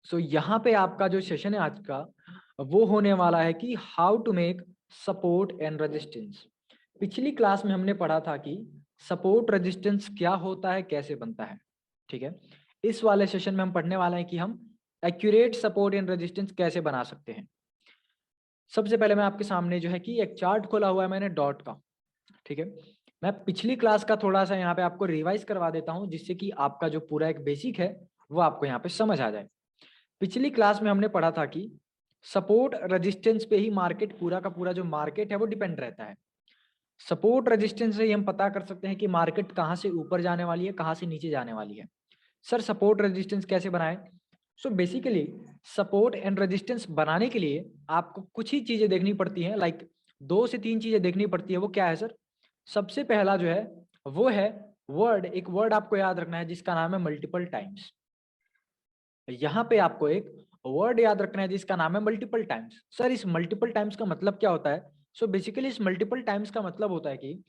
यहाँ पे आपका जो सेशन है आज का वो होने वाला है कि how to make support and resistance. पिछली क्लास में हमने पढ़ा था कि सपोर्ट रेजिस्टेंस क्या होता है, कैसे बनता है। ठीक है, इस वाले सेशन में हम पढ़ने वाले हैं कि हम एक्यूरेट सपोर्ट एंड रेजिस्टेंस कैसे बना सकते हैं। सबसे पहले मैं आपके सामने जो है कि एक चार्ट खोला हुआ है मैंने डॉट का। ठीक है, मैं पिछली क्लास का थोड़ा सा यहाँ पे आपको रिवाइज करवा देता हूँ जिससे कि आपका जो पूरा एक बेसिक है वो आपको यहाँ पे समझ आ जाए। पिछली क्लास में हमने पढ़ा था कि सपोर्ट रेजिस्टेंस पे ही मार्केट, पूरा का पूरा जो मार्केट है वो डिपेंड रहता है। सपोर्ट रेजिस्टेंस से ही हम पता कर सकते हैं कि मार्केट कहाँ से ऊपर जाने वाली है, कहाँ से नीचे जाने वाली है। सर सपोर्ट रेजिस्टेंस कैसे बनाएं? So basically support and resistance बनाने के लिए आपको कुछ ही चीजें देखनी पड़ती हैं, लाइक 2 से 3 चीजें देखनी पड़ती है। वो क्या है सर? सबसे पहला जो है वो है वर्ड। एक वर्ड आपको याद रखना है जिसका नाम है मल्टीपल टाइम्स। यहाँ पे आपको एक वर्ड याद रखना है जिसका नाम है मल्टीपल टाइम्स। सर इस मल्टीपल टाइम्स का मतलब क्या होता है? सो बेसिकली इस मल्टीपल टाइम्स का मतलब होता है कि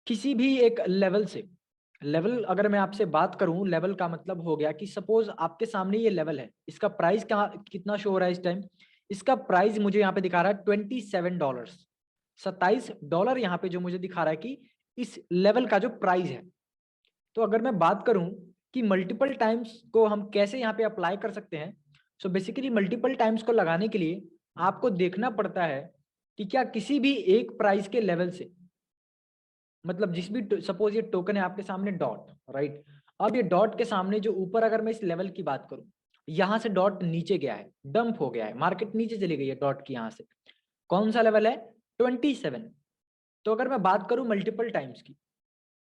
किसी भी एक लेवल से, लेवल अगर मैं आपसे बात करूं, लेवल का मतलब हो गया कि सपोज आपके सामने ये लेवल है, इसका प्राइस कितना शो हो रहा है इस टाइम? इसका प्राइस मुझे यहाँ पे दिखा रहा है $27, $27 यहाँ पे जो मुझे दिखा रहा है कि इस लेवल का जो प्राइस है। तो अगर मैं बात करूं कि मल्टीपल टाइम्स को हम कैसे यहाँ पे अप्लाई कर सकते हैं, सो बेसिकली मल्टीपल टाइम्स को लगाने के लिए आपको देखना पड़ता है कि क्या किसी भी एक प्राइस के लेवल से, मतलब जिस भी, सपोज ये टोकन है आपके सामने डॉट, राइट। अब ये डॉट के सामने जो ऊपर, अगर मैं इस लेवल की बात करूं, यहां से डॉट नीचे गया है, डंप हो गया है, मार्केट नीचे चली गई है डॉट की यहां से। कौन सा लेवल है? 27। तो अगर मैं बात करूं मल्टीपल टाइम्स की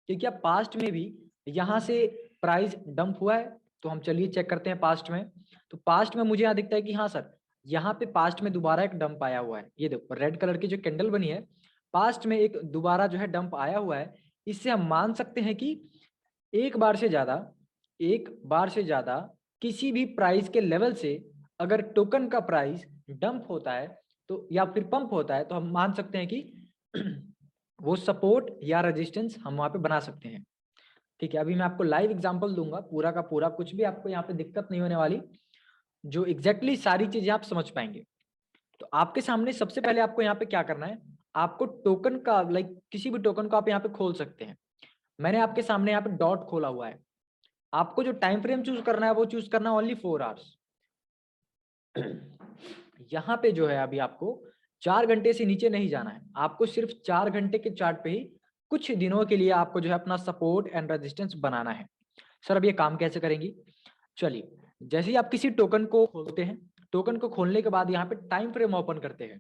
कि क्या पास्ट में भी यहाँ से प्राइस डंप हुआ है, तो हम चलिए चेक करते हैं पास्ट में। तो पास्ट में मुझे यहाँ दिखता है कि हाँ सर, यहाँ पे पास्ट में दोबारा एक डंप आया हुआ है। ये देखो रेड कलर की जो कैंडल बनी है, पास्ट में एक दोबारा जो है डंप आया हुआ है। इससे हम मान सकते हैं कि एक बार से ज्यादा, एक बार से ज्यादा किसी भी प्राइस के लेवल से अगर टोकन का प्राइस डंप होता है तो, या फिर पंप होता है, तो हम मान सकते हैं कि वो सपोर्ट या रेजिस्टेंस हम वहां पे बना सकते हैं। ठीक है, अभी मैं आपको लाइव एग्जांपल दूंगा पूरा का पूरा, कुछ भी आपको यहाँ पे दिक्कत नहीं होने वाली, जो एग्जैक्टली सारी चीजें आप समझ पाएंगे। तो आपके सामने सबसे पहले आपको यहाँ पे क्या करना है, आपको टोकन का, लाइक किसी भी टोकन को आप यहाँ पे खोल सकते हैं। मैंने आपके सामने यहाँ पे डॉट खोला हुआ है। आपको जो टाइम फ्रेम चूज करना है वो चूज करना है ओनली 4 आवर्स। यहाँ पे जो है अभी आपको 4 घंटे से नीचे नहीं जाना है, आपको सिर्फ 4 घंटे के चार्ट पे ही कुछ दिनों के लिए आपको जो है अपना सपोर्ट एंड रेजिस्टेंस बनाना है। सर अब ये काम कैसे करेंगी? चलिए, जैसे ही आप किसी टोकन को खोलते हैं, टोकन को खोलने के बाद यहाँ पे टाइम फ्रेम ओपन करते हैं,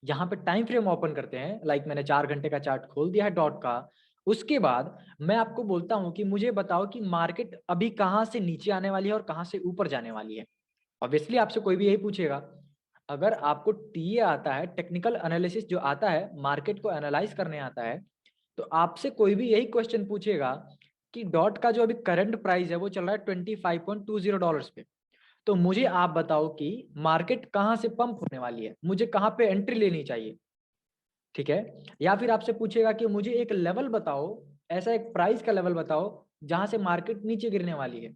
यहाँ पे टाइम फ्रेम ओपन करते हैं, लाइक मैंने 4 घंटे का चार्ट खोल दिया है डॉट का। उसके बाद मैं आपको बोलता हूँ कि मुझे बताओ कि मार्केट अभी कहाँ से नीचे आने वाली है और कहाँ से ऊपर जाने वाली है। ऑब्वियसली आपसे कोई भी यही पूछेगा। अगर आपको टीए आता है, टेक्निकल एनालिसिस जो आता है, मार्केट को एनालाइज करने आता है, तो आपसे कोई भी यही क्वेश्चन पूछेगा कि डॉट का जो अभी करंट प्राइस है वो चल रहा है $25.20 पे। तो मुझे आप बताओ कि मार्केट कहाँ से पंप होने वाली है, मुझे कहाँ पे एंट्री लेनी चाहिए। ठीक है, या फिर आपसे पूछेगा कि मुझे एक लेवल बताओ, ऐसा एक प्राइस का लेवल बताओ जहां से मार्केट नीचे गिरने वाली है।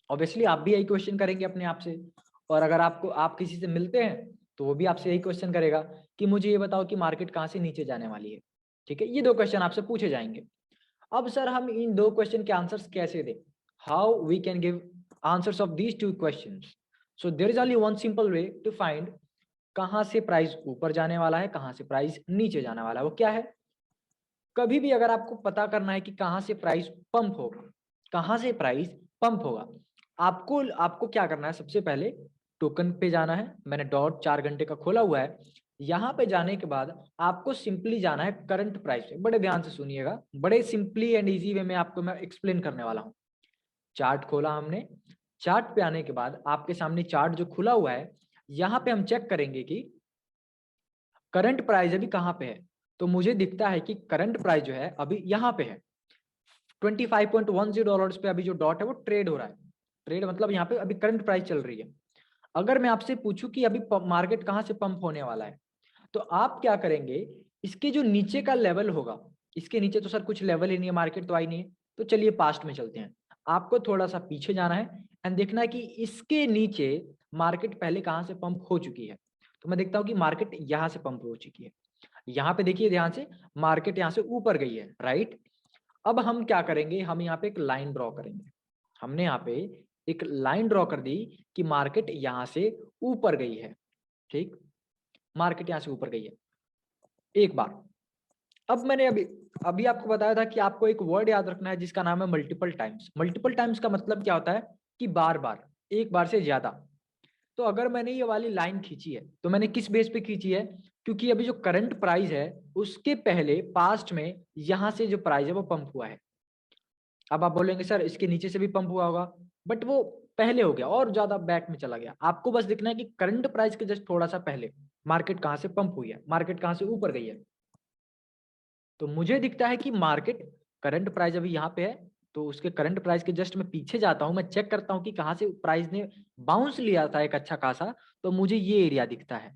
ऑब्वियसली आप भी यही क्वेश्चन करेंगे अपने आप से। और अगर आपको, आप किसी से मिलते हैं तो वो भी आपसे यही क्वेश्चन करेगा कि मुझे ये बताओ कि मार्केट कहाँ से नीचे जाने वाली है। ठीक है, ये 2 क्वेश्चन आपसे पूछे जाएंगे। अब सर हम इन 2 क्वेश्चन के आंसर्स कैसे दें? How we can give answers of these 2 questions? So there is only one simple way to find कहाँ से प्राइस ऊपर जाने वाला है, कहाँ से प्राइस नीचे जाने वाला है। वो क्या है? कभी भी अगर आपको पता करना है कि कहाँ से प्राइस पंप होगा, कहाँ से प्राइस पंप होगा, आपको आपको क्या करना है? सबसे पहले टोकन पे जाना है। मैंने डॉट 4 घंटे का खोला हुआ है। यहाँ पे जाने के बाद आपको सिंपली जाना है करंट प्राइस पे। बड़े ध्यान से सुनिएगा, बड़े सिंपली एंड इजी वे में आपको मैं एक्सप्लेन करने वाला हूँ। चार्ट खोला हमने, चार्ट पे आने के बाद आपके सामने चार्ट जो खुला हुआ है, यहाँ पे हम चेक करेंगे कि करंट प्राइस अभी कहाँ पे है। तो मुझे दिखता है कि करंट प्राइस जो है अभी यहाँ पे है, $25.10 पे अभी जो डॉट है वो ट्रेड हो रहा है। ट्रेड मतलब यहाँ पे अभी करंट प्राइस चल रही है। अगर मैं आपसे पूछूं कि अभी मार्केट कहाँ से पंप होने वाला है, तो आप क्या करेंगे? इसके जो नीचे का लेवल होगा, इसके नीचे तो सर कुछ लेवल ही नहीं है, मार्केट तो आई नहीं है, तो चलिए पास्ट में चलते हैं। आपको थोड़ा सा पीछे जाना है एंड देखना है कि इसके नीचे मार्केट पहले कहाँ से पंप हो चुकी है। तो मैं देखता हूँ कि मार्केट यहाँ से पंप हो चुकी है। यहाँ पे देखिए ध्यान से, मार्केट यहाँ से ऊपर गई है, राइट। अब हम क्या करेंगे, हम यहाँ पे एक लाइन ड्रॉ करेंगे। हमने यहाँ पे एक लाइन ड्रॉ कर दी कि मार्केट यहाँ से ऊपर गई है, ठीक, मार्केट यहाँ से ऊपर गई है एक बार। अब मैंने अभी अभी आपको बताया था कि आपको एक वर्ड याद रखना है जिसका नाम है मल्टीपल टाइम्स। मल्टीपल टाइम्स का मतलब क्या होता है कि बार बार, एक बार से ज्यादा। तो अगर मैंने ये वाली लाइन खींची है तो मैंने किस बेस पे खींची है, क्योंकि अभी जो करंट प्राइस है उसके पहले पास्ट में यहां से जो प्राइस है वो पंप हुआ है। अब आप बोलेंगे सर इसके नीचे से भी पंप हुआ होगा, बट वो पहले हो गया और ज्यादा बैक में चला गया। आपको बस देखना है कि करंट प्राइस के जस्ट थोड़ा सा पहले मार्केट कहां से पंप हुई है, मार्केट कहां से ऊपर गई है। तो मुझे दिखता है कि मार्केट करंट प्राइस अभी यहाँ पे है, तो उसके करंट प्राइस के जस्ट मैं पीछे जाता हूँ, मैं चेक करता हूँ कि कहाँ से प्राइस ने बाउंस लिया था एक अच्छा खासा। तो मुझे ये एरिया दिखता है।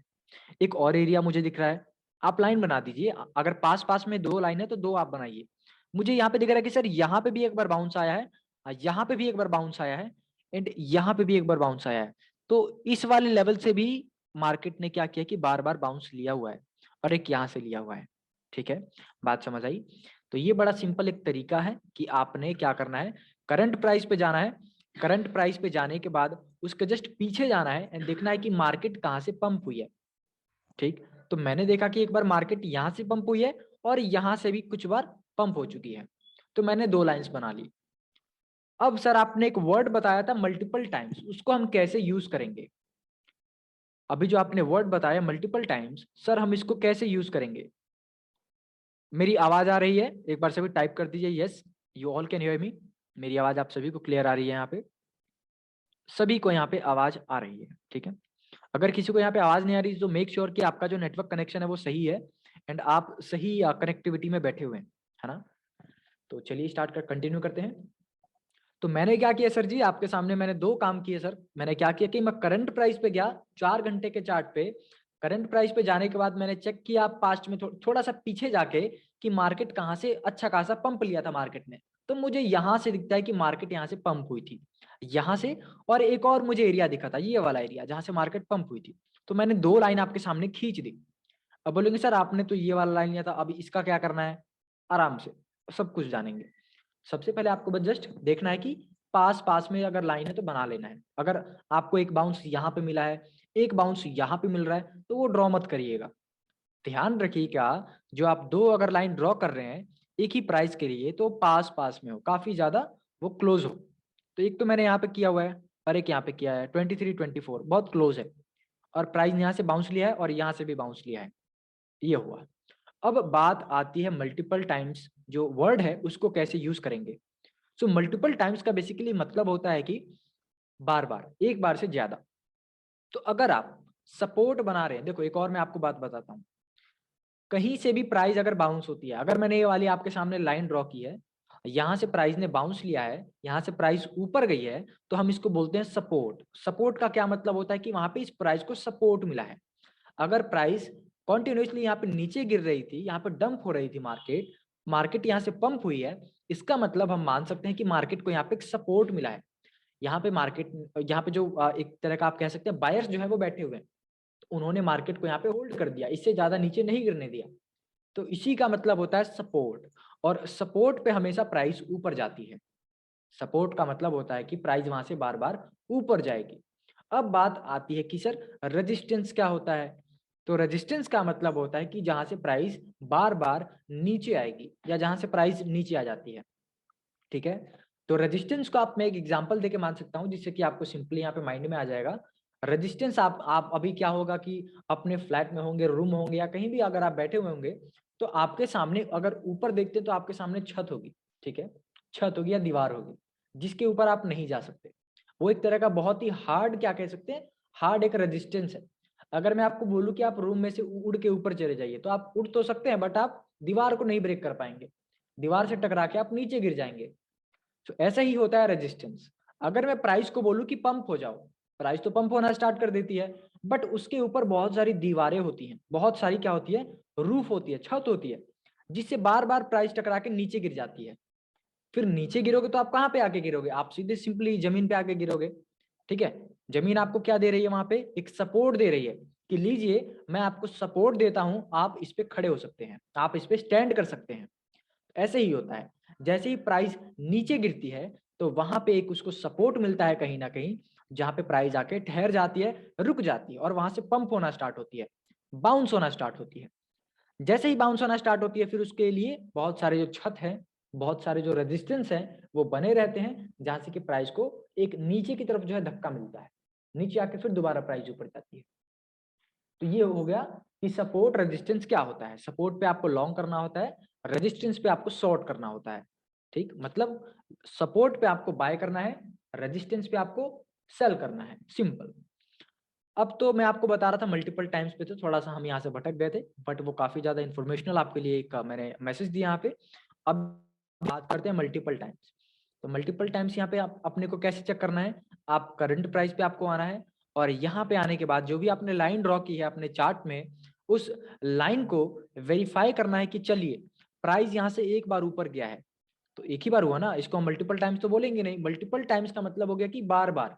एक और एरिया मुझे दिख रहा है। आप लाइन बना दीजिए, अगर पास पास में दो लाइन है तो दो आप बनाइए। मुझे यहाँ पे दिख रहा है कि सर यहाँ पे भी एक बार बाउंस आया है, यहाँ पे भी एक बार बाउंस आया है, एंड यहाँ पे भी एक बार बाउंस आया है। तो इस वाले लेवल से भी मार्केट ने क्या किया कि बार बार बाउंस लिया हुआ है, और एक यहाँ से लिया हुआ है। ठीक है, बात समझ आई। तो ये बड़ा सिंपल एक तरीका है कि आपने क्या करना है, करंट प्राइस पे जाना है। करंट प्राइस पे जाने के बाद उसके जस्ट पीछे जाना है एंड देखना है कि मार्केट कहाँ से पंप हुई है। ठीक, तो मैंने देखा कि एक बार मार्केट यहाँ से पंप हुई है और यहाँ से भी कुछ बार पंप हो चुकी है। तो मैंने दो लाइंस बना ली। अब सर आपने एक वर्ड बताया था मल्टीपल टाइम्स, उसको हम कैसे यूज करेंगे। अभी जो आपने वर्ड बताया मल्टीपल टाइम्स, सर हम इसको कैसे यूज करेंगे। मेरी आवाज आ रही है, एक बार सभी टाइप कर दीजिए yes, you all can hear me. मेरी आवाज आप सभी को क्लियर आ रही है, यहाँ पे सभी को यहाँ पे आवाज आ रही है, ठीक है। अगर किसी को यहाँ पे आवाज नहीं आ रही तो मेक श्योर कि आपका जो नेटवर्क कनेक्शन है वो सही है एंड आप सही कनेक्टिविटी में बैठे हुए हैं, है ना। तो चलिए स्टार्ट कर कंटिन्यू करते हैं। तो मैंने क्या किया सर जी, आपके सामने मैंने दो काम किए सर। मैंने क्या किया कि मैं करंट प्राइस पे गया 4 घंटे के चार्ट पे। करंट प्राइस पे जाने के बाद मैंने चेक किया पास्ट में थोड़ा सा पीछे जाके कि मार्केट कहाँ से अच्छा खासा पंप लिया था मार्केट ने। तो मुझे यहाँ से दिखता है कि मार्केट यहाँ से पंप हुई थी, यहाँ से। और एक और मुझे एरिया दिखा था, ये वाला एरिया जहाँ से मार्केट पंप हुई थी। तो मैंने दो लाइन आपके सामने खींच दी। अब बोलेंगे सर आपने तो ये वाला लाइन लिया था, अभी इसका क्या करना है। आराम से सब कुछ जानेंगे। सबसे पहले आपको बस जस्ट देखना है कि पास पास में अगर लाइन है तो बना लेना है। अगर आपको एक बाउंस यहाँ पे मिला है, एक बाउंस यहाँ पे मिल रहा है, तो वो ड्रॉ मत करिएगा। ध्यान रखिएगा, जो आप दो अगर लाइन ड्रॉ कर रहे हैं एक ही प्राइस के लिए, तो पास पास में हो, काफी ज्यादा वो क्लोज हो। तो एक तो मैंने यहाँ पे किया हुआ है और एक यहाँ पे किया है, 23 24 बहुत क्लोज है। और प्राइस यहाँ से बाउंस लिया है और यहाँ से भी बाउंस लिया है, ये हुआ। अब बात आती है मल्टीपल टाइम्स जो वर्ड है उसको कैसे यूज करेंगे। सो मल्टीपल टाइम्स का बेसिकली मतलब होता है कि बार बार, एक बार से ज्यादा। तो अगर आप सपोर्ट बना रहे हैं, देखो एक और मैं आपको बात बताता हूँ। कहीं से भी प्राइस अगर बाउंस होती है, अगर मैंने ये वाली आपके सामने लाइन ड्रॉ की है, यहाँ से प्राइस ने बाउंस लिया है, यहाँ से प्राइस ऊपर गई है, तो हम इसको बोलते हैं सपोर्ट। सपोर्ट का क्या मतलब होता है कि वहां पे इस प्राइस को सपोर्ट मिला है। अगर प्राइस कॉन्टिन्यूसली यहाँ पे नीचे गिर रही थी, यहाँ पे डंप हो रही थी मार्केट, मार्केट यहाँ से पंप हुई है, इसका मतलब हम मान सकते हैं कि मार्केट को यहाँ पे एक सपोर्ट मिला है। यहाँ पे मार्केट, यहाँ पे जो एक तरह का आप कह सकते हैं बायर्स जो है वो बैठे हुए हैं, तो उन्होंने मार्केट को यहाँ पे होल्ड कर दिया, इससे ज्यादा नीचे नहीं गिरने दिया। तो इसी का मतलब होता है सपोर्ट। और सपोर्ट पे हमेशा प्राइस ऊपर जाती है। सपोर्ट का मतलब होता है कि प्राइस वहां से बार बार ऊपर जाएगी। अब बात आती है कि सर रेजिस्टेंस क्या होता है। तो रेजिस्टेंस का मतलब होता है कि जहां से प्राइस बार बार नीचे आएगी या जहां से प्राइस नीचे आ जाती है, ठीक है। तो रेजिस्टेंस को आप मैं एक एग्जांपल देके मान सकता हूं जिससे कि आपको सिंपली यहाँ पे माइंड में आ जाएगा। रेजिस्टेंस आप अभी क्या होगा कि अपने फ्लैट में होंगे, रूम होंगे या कहीं भी अगर आप बैठे हुए होंगे, तो आपके सामने अगर ऊपर देखते तो आपके सामने छत होगी, ठीक है। छत होगी या दीवार होगी जिसके ऊपर आप नहीं जा सकते। वो एक तरह का बहुत ही हार्ड, क्या कह सकते हैं, हार्ड एक रेजिस्टेंस है। अगर मैं आपको बोलूं कि आप रूम में से उड़ के ऊपर चले जाइए, तो आप उड़ तो सकते हैं बट आप दीवार को नहीं ब्रेक कर पाएंगे, दीवार से टकरा के आप नीचे गिर जाएंगे। तो ऐसा ही होता है रेजिस्टेंस। अगर मैं प्राइस को बोलूं कि पंप हो जाओ, प्राइस तो पंप होना स्टार्ट कर देती है, बट उसके ऊपर बहुत सारी दीवारें होती हैं, बहुत सारी क्या होती है, रूफ होती है, छत होती है, जिससे बार बार प्राइस टकरा के नीचे गिर जाती है। फिर नीचे गिरोगे तो आप कहाँ पे आके गिरोगे, आप सीधे सिंपली जमीन पे आके गिरोगे। ठीक है, जमीन आपको क्या दे रही है, वहां पे एक सपोर्ट दे रही है कि लीजिए मैं आपको सपोर्ट देता हूं, आप इस पे खड़े हो सकते हैं, आप इस पे स्टैंड कर सकते हैं। ऐसे ही होता है, जैसे ही प्राइस नीचे गिरती है तो वहां पे एक उसको सपोर्ट मिलता है कहीं ना कहीं, जहां पे प्राइस आके ठहर जाती है, रुक जाती है और वहां से पंप होना स्टार्ट होती है, बाउंस होना स्टार्ट होती है। जैसे ही बाउंस होना स्टार्ट होती है फिर उसके लिए बहुत सारे जो छत है, बहुत सारे जो रेजिस्टेंस है वो बने रहते हैं, जहां से कि प्राइस को एक नीचे की तरफ जो है धक्का मिलता है, नीचे आके फिर दोबारा प्राइस ऊपर जाती है। तो ये हो गया कि सपोर्ट रेजिस्टेंस क्या होता है। सपोर्ट पे आपको लॉन्ग करना होता है, रेजिस्टेंस पे आपको शॉर्ट करना होता है। ठीक, मतलब सपोर्ट पे आपको बाय करना है, रेजिस्टेंस पे आपको सेल करना है, सिंपल। अब तो मैं आपको बता रहा था मल्टीपल टाइम्स पे, तो थोड़ा सा हम यहाँ से भटक गए थे, बट वो काफी ज्यादा इन्फॉर्मेशनल आपके लिए एक मैंने मैसेज दिया यहाँ पे। अब बात करते हैं मल्टीपल टाइम्स। तो मल्टीपल टाइम्स यहाँ पे आप अपने को कैसे चेक करना है, आप करंट प्राइस पे आपको आना है और यहाँ पे आने के बाद जो भी आपने लाइन ड्रॉ की है अपने चार्ट में, उस लाइन को वेरीफाई करना है कि चलिए प्राइस यहाँ से एक बार ऊपर गया है, तो एक ही बार हुआ ना, इसको हम मल्टीपल टाइम्स तो बोलेंगे नहीं, मल्टीपल टाइम्स का मतलब हो गया कि बार बार।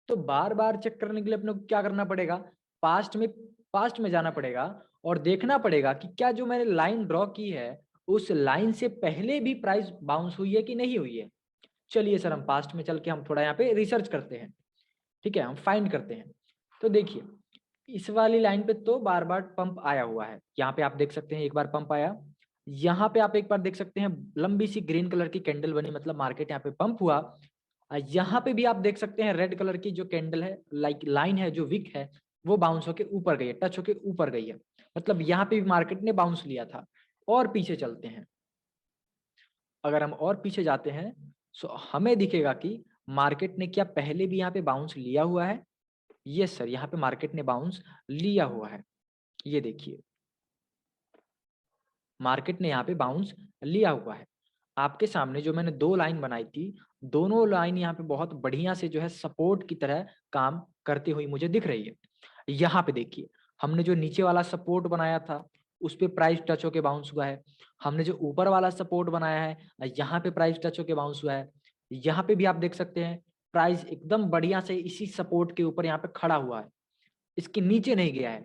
तो बार बार चेक करने के लिए अपने को क्या करना पड़ेगा, पास्ट में जाना पड़ेगा और देखना पड़ेगा कि क्या जो मैंने लाइन ड्रॉ की है उस लाइन से पहले भी प्राइस बाउंस हुई है कि नहीं हुई है। चलिए सर हम पास्ट में चल के हम थोड़ा यहाँ पे रिसर्च करते हैं, ठीक है, हम फाइंड करते हैं। तो देखिए इस वाली लाइन पे तो बार बार पंप आया हुआ है, यहाँ पे आप देख सकते हैं एक बार पंप आया, यहाँ पे आप एक बार देख सकते हैं लंबी सी ग्रीन कलर की कैंडल बनी, मतलब मार्केट यहाँ पे पंप हुआ। यहाँ पे भी आप देख सकते हैं रेड कलर की जो कैंडल है, लाइक लाइन है जो विक है, वो बाउंस होके ऊपर गई है, टच होके ऊपर गई है, मतलब यहाँ पे भी मार्केट ने बाउंस लिया था। और पीछे चलते हैं, अगर हम और पीछे जाते हैं तो हमें दिखेगा कि मार्केट ने क्या पहले भी यहाँ पे बाउंस लिया हुआ है। यस सर, यहाँ पे मार्केट ने बाउंस लिया हुआ है, ये देखिए मार्केट ने यहाँ पे बाउंस लिया हुआ है। आपके सामने जो मैंने दो लाइन बनाई थी, दोनों लाइन यहाँ पे बहुत बढ़िया से जो है सपोर्ट की तरह काम करती हुई मुझे दिख रही है। यहाँ पे देखिए हमने जो नीचे वाला सपोर्ट बनाया था उस पे प्राइस टच होके बाउंस हुआ है, हमने जो ऊपर वाला सपोर्ट बनाया है यहाँ पे प्राइस टच होके बाउंस हुआ है। यहाँ पे भी आप देख सकते हैं प्राइस एकदम बढ़िया से इसी सपोर्ट के ऊपर यहाँ पे खड़ा हुआ है, इसके नीचे नहीं गया है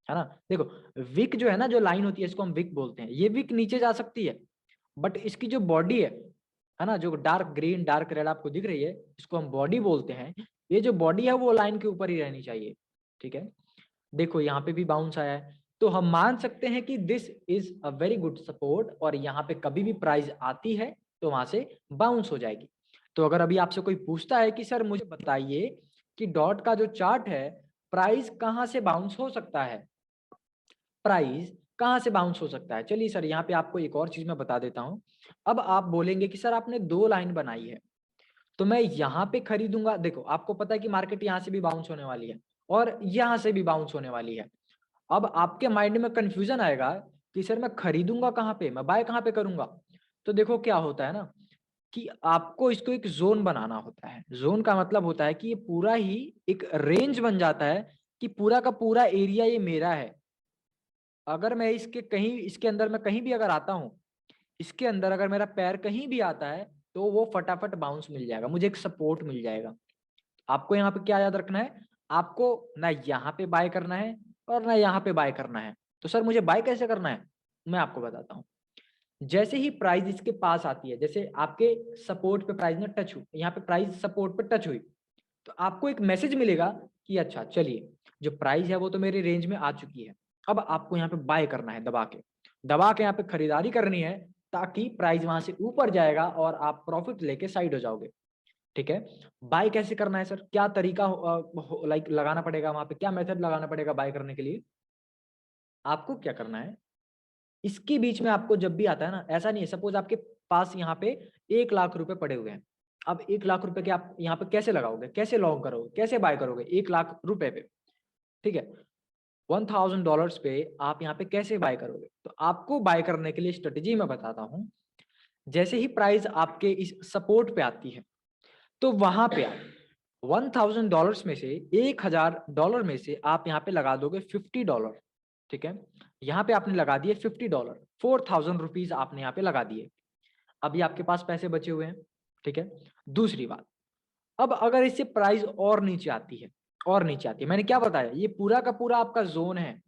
ना। देखो विक जो है ना, जो लाइन होती है इसको हम विक बोलते हैं, ये विक नीचे जा सकती है बट इसकी जो बॉडी है ना, जो डार्क ग्रीन डार्क रेड आपको दिख रही है, इसको हम बॉडी बोलते हैं। ये जो बॉडी है वो लाइन के ऊपर ही रहनी चाहिए, ठीक है। देखो यहाँ पे भी बाउंस आया है, तो हम मान सकते हैं कि this is a very good support, और यहाँ पे कभी भी प्राइस आती है तो वहां से बाउंस हो जाएगी। तो अगर अभी आपसे कोई पूछता है कि सर मुझे बताइए कि डॉट का जो चार्ट है प्राइस कहाँ से बाउंस हो सकता है, प्राइस कहाँ से बाउंस हो सकता है, चलिए सर यहाँ पे आपको एक और चीज मैं बता देता हूँ। अब आप बोलेंगे कि सर आपने दो लाइन बनाई है तो मैं यहाँ पे खरीदूंगा, देखो आपको पता है कि मार्केट यहाँ से भी बाउंस होने वाली है और यहाँ से भी बाउंस होने वाली है। अब आपके माइंड में कंफ्यूजन आएगा कि सर मैं खरीदूंगा कहाँ पे, मैं बाय कहाँ पे करूंगा। तो देखो क्या होता है ना कि आपको इसको एक जोन बनाना होता है। जोन का मतलब होता है कि ये पूरा ही एक रेंज बन जाता है कि पूरा का पूरा एरिया ये मेरा है। अगर मैं इसके कहीं इसके अंदर मैं कहीं भी अगर आता हूँ, इसके अंदर अगर मेरा पैर कहीं भी आता है तो वो फटाफट बाउंस मिल जाएगा, मुझे एक सपोर्ट मिल जाएगा। आपको यहाँ पे क्या याद रखना है, आपको ना यहाँ पे बाय करना है और ना यहाँ पे बाय करना है। तो सर मुझे बाय कैसे करना है, मैं आपको बताता हूँ। जैसे ही प्राइस इसके पास आती है, जैसे आपके सपोर्ट पे प्राइस ने टच हुई, यहाँ पे प्राइस सपोर्ट पे टच हुई, तो आपको एक मैसेज मिलेगा कि अच्छा चलिए जो प्राइस है वो तो मेरे रेंज में आ चुकी है, अब आपको यहाँ पे बाय करना है, दबा के यहाँ पे खरीदारी करनी है, ताकि प्राइस वहां से ऊपर जाएगा और आप प्रॉफिट लेके साइड हो जाओगे, ठीक है। बाय कैसे करना है सर, क्या तरीका लाइक लगाना पड़ेगा, वहां पे क्या मेथड लगाना पड़ेगा बाय करने के लिए। आपको क्या करना है, इसके बीच में आपको जब भी आता है ना, ऐसा नहीं है सपोज आपके पास यहाँ पे 1 लाख रुपए पड़े हुए हैं, अब 1 लाख रुपए के आप यहाँ पे कैसे लगाओगे, कैसे लॉन्ग करोगे, कैसे बाय करोगे 1 लाख रुपए पे, ठीक है। $1000 पे आप यहाँ पे कैसे बाय करोगे, तो आपको बाय करने के लिए स्ट्रेटेजी मैं बताता हूँ। जैसे ही प्राइस आपके इस सपोर्ट पे आती है तो वहां पे आप $1000 में से $1000 में से आप यहाँ पे लगा दोगे $50, ठीक है। यहाँ पे आपने लगा दिए $50, 4000 रुपीज आपने यहाँ पे लगा दिए। अभी आपके पास पैसे बचे हुए हैं, ठीक है। दूसरी बात, अब अगर इससे प्राइस और नीचे आती है, और नीचे आती है, मैंने क्या बताया, ये पूरा का पूरा आपका जोन है,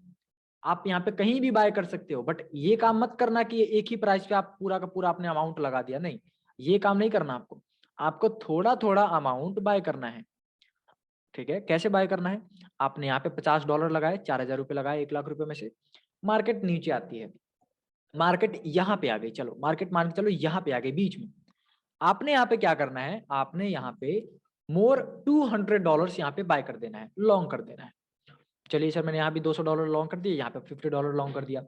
आप यहाँ पे कहीं भी बाय कर सकते हो, बट ये काम मत करना कि एक ही प्राइस पे आप पूरा का पूरा अपने अमाउंट लगा दिया, नहीं, ये काम नहीं करना आपको। आपको थोड़ा थोड़ा अमाउंट बाय करना है, ठीक है। कैसे बाय करना है, आपने यहाँ पे $50 लगाए, 4,000 रुपये लगाए 1,00,000 रुपए में से, मार्केट नीचे आती है, मार्केट यहाँ पे आ गई, चलो मार्केट मान के चलो यहाँ पे आ गई बीच में, आपने यहाँ पे क्या करना है, आपने यहाँ पे मोर $200 यहाँ पे बाय कर देना है, लॉन्ग कर देना है। चलिए सर मैंने यहाँ भी $200 लॉन्ग कर दिया, यहाँ पे $50 लॉन्ग कर दिया।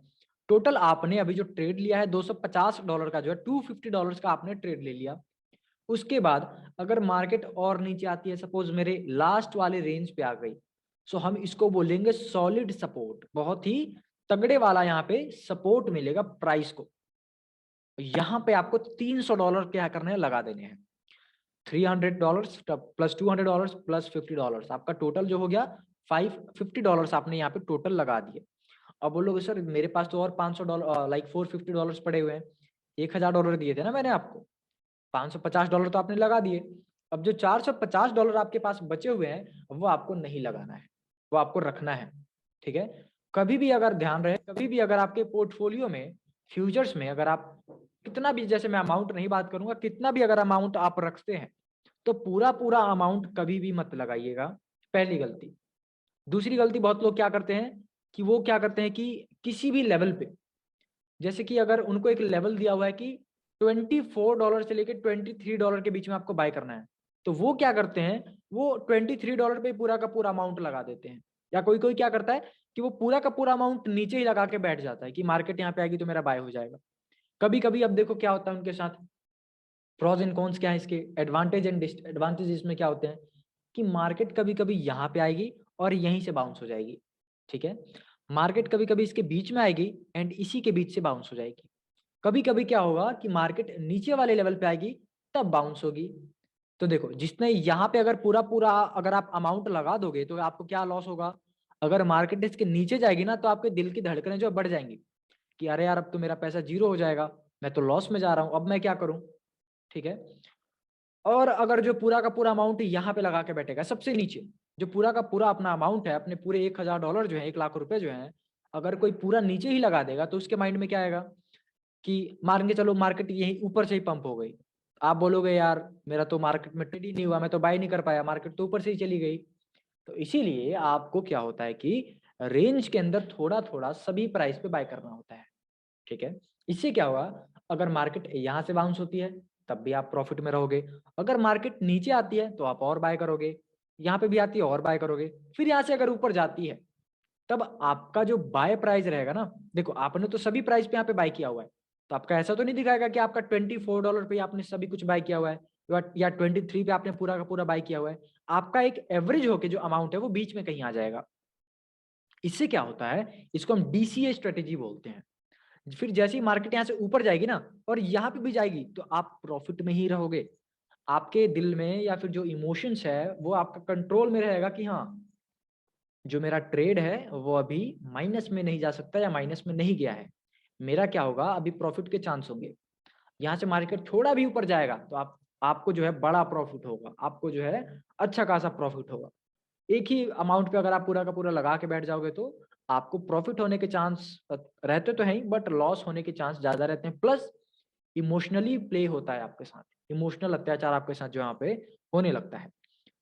टोटल आपने अभी जो ट्रेड लिया है $250 का, जो है $250 का आपने ट्रेड ले लिया। उसके बाद अगर मार्केट और नीचे आती है, सपोज मेरे लास्ट वाले रेंज पे आ गई, सो हम इसको बोलेंगे सॉलिड सपोर्ट, बहुत ही तगड़े वाला यहाँ पे सपोर्ट मिलेगा प्राइस को। यहाँ पे आपको $300 क्या करने हैं, लगा देने हैं। $300 प्लस $200 प्लस $50, आपका टोटल जो हो गया $550 आपने यहाँ पे टोटल लगा दिए। अब बोलोगे सर मेरे पास तो और $500 लाइक $450 पड़े हुए हैं, $1,000 दिए थे ना मैंने आपको, $550 तो आपने लगा दिए। अब जो $450 आपके पास बचे हुए हैं वो आपको नहीं लगाना है, वो आपको रखना है, ठीक है। कभी भी अगर ध्यान रहे, कभी भी अगर आपके पोर्टफोलियो में फ्यूचर्स में अगर आप कितना भी, जैसे मैं अमाउंट नहीं बात करूंगा, कितना भी अगर अमाउंट आप रखते हैं तो पूरा पूरा अमाउंट कभी भी मत लगाइएगा, पहली गलती। दूसरी गलती बहुत लोग क्या करते हैं कि वो क्या करते हैं कि किसी भी लेवल पे, जैसे कि अगर उनको एक लेवल दिया हुआ है कि $24 से लेकर $23 के बीच में आपको बाय करना है, तो वो क्या करते हैं, वो $23 पे पूरा का पूरा अमाउंट लगा देते हैं। या कोई कोई क्या करता है कि वो पूरा का पूरा अमाउंट नीचे ही लगा के बैठ जाता है कि मार्केट यहाँ पे आएगी तो मेरा बाय हो जाएगा। कभी कभी अब देखो क्या होता है उनके साथ, प्रोज एंड कॉन्स क्या है इसके, एडवांटेज एंड डिसएडवांटेज इसमें क्या होते हैं कि मार्केट कभी कभी यहाँ पे आएगी और यहीं से बाउंस हो जाएगी, ठीक है। मार्केट कभी कभी इसके बीच में आएगी एंड इसी के बीच से बाउंस हो जाएगी। कभी कभी क्या होगा कि मार्केट नीचे वाले लेवल पे आएगी तब बाउंस होगी। तो देखो जिसने यहाँ पे अगर पूरा पूरा अगर आप अमाउंट लगा दोगे तो आपको क्या लॉस होगा, अगर मार्केट इसके नीचे जाएगी ना तो आपके दिल की धड़कनें जो बढ़ जाएंगी कि अरे यार अब तो मेरा पैसा जीरो हो जाएगा, मैं तो लॉस में जा रहा हूँ, अब मैं क्या करूँ, ठीक है। और अगर जो पूरा का पूरा अमाउंट यहाँ पे लगा के बैठेगा सबसे नीचे, जो पूरा का पूरा अपना अमाउंट है, अपने पूरे $1,000 जो है, 1,00,000 रुपए जो है, अगर कोई पूरा नीचे ही लगा देगा तो उसके माइंड में क्या आएगा कि मान के चलो मार्केट यही ऊपर से ही पंप हो गई, आप बोलोगे यार मेरा तो मार्केट में ट्रेड ही नहीं हुआ, मैं तो बाय नहीं कर पाया, मार्केट तो ऊपर से ही चली गई। तो इसीलिए आपको क्या होता है कि रेंज के अंदर थोड़ा थोड़ा सभी प्राइस पे बाय करना होता है, ठीक है। इससे क्या होगा, अगर मार्केट यहाँ से बाउंस होती है तब भी आप प्रॉफिट में रहोगे, अगर मार्केट नीचे आती है तो आप और बाय करोगे, यहाँ पे भी आती है और बाय करोगे, फिर यहाँ से अगर ऊपर जाती है तब आपका जो बाय प्राइस रहेगा ना, देखो आपने तो सभी प्राइस पे यहाँ पे बाय किया हुआ है, तो आपका ऐसा तो नहीं दिखाएगा कि आपका $24 पे आपने सभी कुछ बाय किया हुआ है या 23 पे आपने पूरा का पूरा बाय किया हुआ है, आपका एक एवरेज होके जो अमाउंट है वो बीच में कहीं आ जाएगा। इससे क्या होता है, इसको हम डीसीए स्ट्रेटेजी बोलते हैं। फिर जैसे ही मार्केट यहाँ से ऊपर जाएगी ना और यहाँ पे भी जाएगी तो आप प्रॉफिट में ही रहोगे, आपके दिल में या फिर जो इमोशंस है वो आपका कंट्रोल में रहेगा कि हाँ जो मेरा ट्रेड है वो अभी माइनस में नहीं जा सकता या माइनस में नहीं गया है, मेरा क्या होगा अभी प्रॉफिट के चांस होंगे। यहाँ से मार्केट थोड़ा भी ऊपर जाएगा तो आपको जो है बड़ा प्रॉफिट होगा, आपको जो है अच्छा खासा प्रॉफिट होगा। एक ही अमाउंट पे अगर आप पूरा का पूरा लगा के बैठ जाओगे तो आपको प्रॉफिट होने के चांस रहते तो हैं बट लॉस होने के चांस ज्यादा रहते हैं। प्लस इमोशनली प्ले होता है आपके साथ, इमोशनल अत्याचार आपके साथ जो यहाँ पे होने लगता है।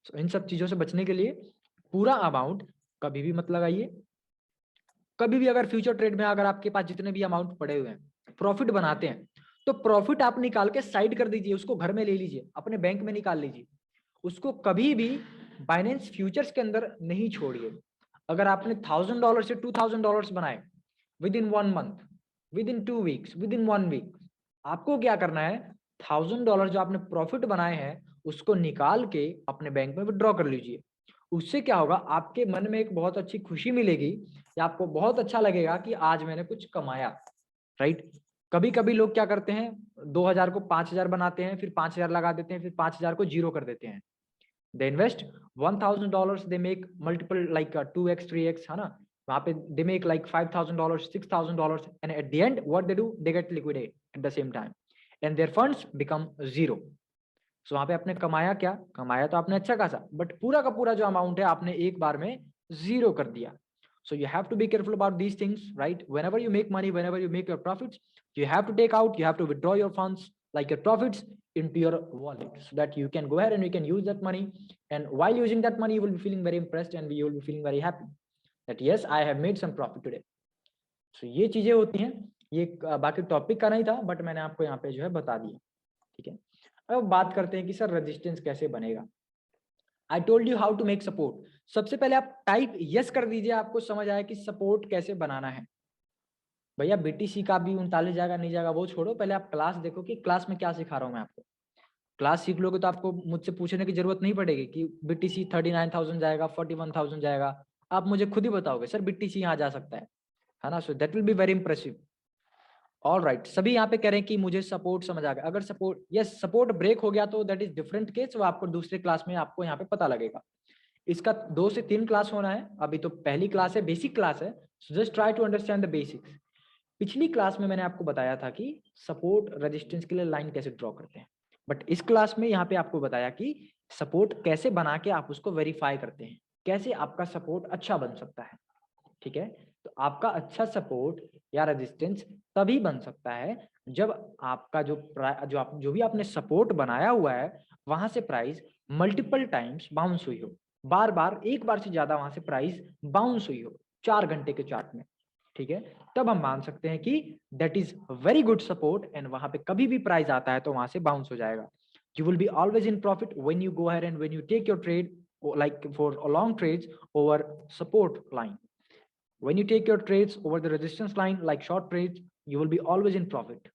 So, इन सब चीजों से बचने के लिए पूरा अमाउंट कभी भी मत लगाइए। कभी भी अगर फ्यूचर ट्रेड में अगर आपके पास जितने भी अमाउंट पड़े हुए हैं प्रॉफिट बनाते हैं तो प्रॉफिट आप निकाल के साइड कर दीजिए, उसको घर में ले लीजिए, अपने बैंक में निकाल लीजिए, उसको कभी भी बाइनेंस फ्यूचर्स के अंदर नहीं छोड़िए। अगर आपने $1,000 से $2,000 बनाए within 1 month, within 2 weeks, within 1 week, आपको क्या करना है, $1,000 जो आपने प्रॉफिट बनाए हैं उसको निकाल के अपने बैंक में विड्रॉ कर लीजिए। उससे क्या होगा, आपके मन में एक बहुत अच्छी खुशी मिलेगी या आपको बहुत अच्छा लगेगा कि आज मैंने कुछ कमाया, राइट। कभी कभी लोग क्या करते हैं 2,000 को 5,000 बनाते हैं, फिर 5,000 लगा देते हैं, फिर 5,000 को जीरो कर देते हैं। They invest $1,000, they make multiple like 2x 3x, है ना, वहां पे they make like $5,000 $6,000 and at the end what they do, they get liquidate at the same time and their funds become zero. So वहां पे आपने कमाया क्या, कमाया तो आपने अच्छा खासा, बट पूरा का पूरा जो अमाउंट है आपने एक बार में जीरो कर दिया. So you have to be careful about these things, right? Whenever you make money, whenever you make your profits, you have to take out, you have to withdraw your funds, like your profits, into your wallet, so that you can go ahead and you can use that money. And while using that money, you will be feeling very impressed and you will be feeling very happy that yes, I have made some profit today. So ये चीजें होती हैं. ये बाकी topic का नहीं था, but मैंने आपको यहाँ पे जो है बता दिया. ठीक है. अब बात करते हैं कि सर रेजिस्टेंस कैसे बनेगा. I told you how to make support. सबसे पहले आप टाइप यस कर दीजिए, आपको समझ आया कि सपोर्ट कैसे बनाना है. भैया बीटीसी का भी 39 जाएगा नहीं जाएगा वो छोड़ो, पहले आप क्लास देखो कि क्लास में क्या सिखा रहा हूँ मैं आपको. क्लास सीख लोगे तो आपको मुझसे पूछने की जरूरत नहीं पड़ेगी कि बीटीसी 39,000 जाएगा, 41,000 जाएगा. आप मुझे खुद ही बताओगे सर बीटीसी यहाँ जा सकता है ना. So that will be very impressive. All right, सभी यहाँ पे कह रहे हैं कि मुझे सपोर्ट समझ आ गया. अगर सपोर्ट यस सपोर्ट ब्रेक हो गया तो दैट इज डिफरेंट केस, वो आपको दूसरे क्लास में आपको यहाँ पे पता लगेगा. इसका 2 से 3 क्लास होना है. अभी तो पहली क्लास है, बेसिक क्लास है. So just try to understand the basics. पिछली क्लास में मैंने आपको बताया था कि सपोर्ट रेजिस्टेंस के लिए लाइन कैसे ड्रॉ करते हैं, बट इस क्लास में यहाँ पे आपको बताया कि सपोर्ट कैसे बना के आप उसको वेरीफाई करते हैं, कैसे आपका सपोर्ट अच्छा बन सकता है. ठीक है. तो आपका अच्छा सपोर्ट या रेजिस्टेंस तभी बन सकता है जब आपका जो भी आपने सपोर्ट बनाया हुआ है वहां से प्राइस मल्टीपल टाइम्स बाउंस हुई हो, बार बार एक बार से ज्यादा वहां से प्राइस बाउंस हुई हो 4 घंटे के चार्ट में. ठीक है. तब हम मान सकते हैं कि that is very good support, and वहां पे कभी भी प्राइस आता है तो वहां से बाउंस हो जाएगा. You will be always in profit when you go ahead and when you take your trade like for long trades over support line. When you take your trades over the resistance line like short trades, you will be always in profit.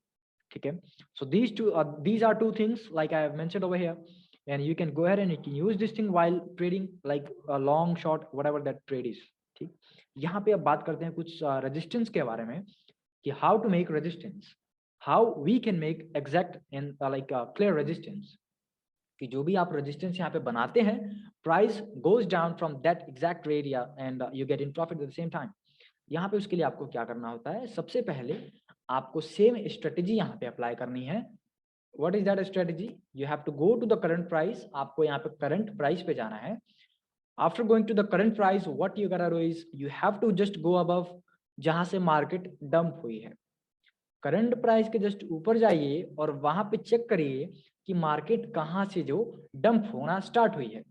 Okay. So these are two things like I have mentioned over here, and you can go ahead and you can use this thing while trading like a long short whatever that trade is. ठीक. यहाँ पे अब बात करते हैं कुछ resistance के बारे में कि how to make resistance, how we can make exact and like clear resistance. कि जो भी आप रेजिस्टेंस यहाँ पे बनाते हैं price goes down from that exact area and you get in profit at the same time. यहाँ पे उसके लिए आपको क्या करना होता है, सबसे पहले आपको सेम स्ट्रेटेजी यहाँ पे अप्लाई करनी है. What is that strategy? You have to go to the current price. आपको यहाँ पे करंट प्राइस पे जाना है. After going to the current price what you gonna do is you have to just go above जहां से market dump हुई है. करंट प्राइस के जस्ट ऊपर जाइए और वहां पे चेक करिए कि मार्केट कहाँ से जो डंप होना स्टार्ट हुई है.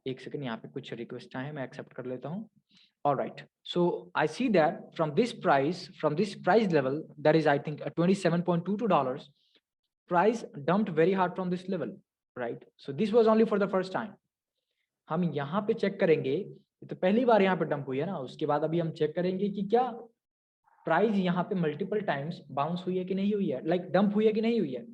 एक सेकंड, यहाँ पे कुछ रिक्वेस्ट है मैं एक्सेप्ट कर लेता हूँ. Alright, so I see that from this price level, that is I think $27.22, price dumped very hard from this level, right? So this was only for the first time. हम यहाँ पे check करेंगे, तो पहली बार यहाँ पे डंप हुई है ना. उसके बाद अभी हम चेक करेंगे कि क्या प्राइस यहाँ पे मल्टीपल टाइम्स बाउंस हुई है कि नहीं हुई है, लाइक डंप हुई है कि नहीं हुई है.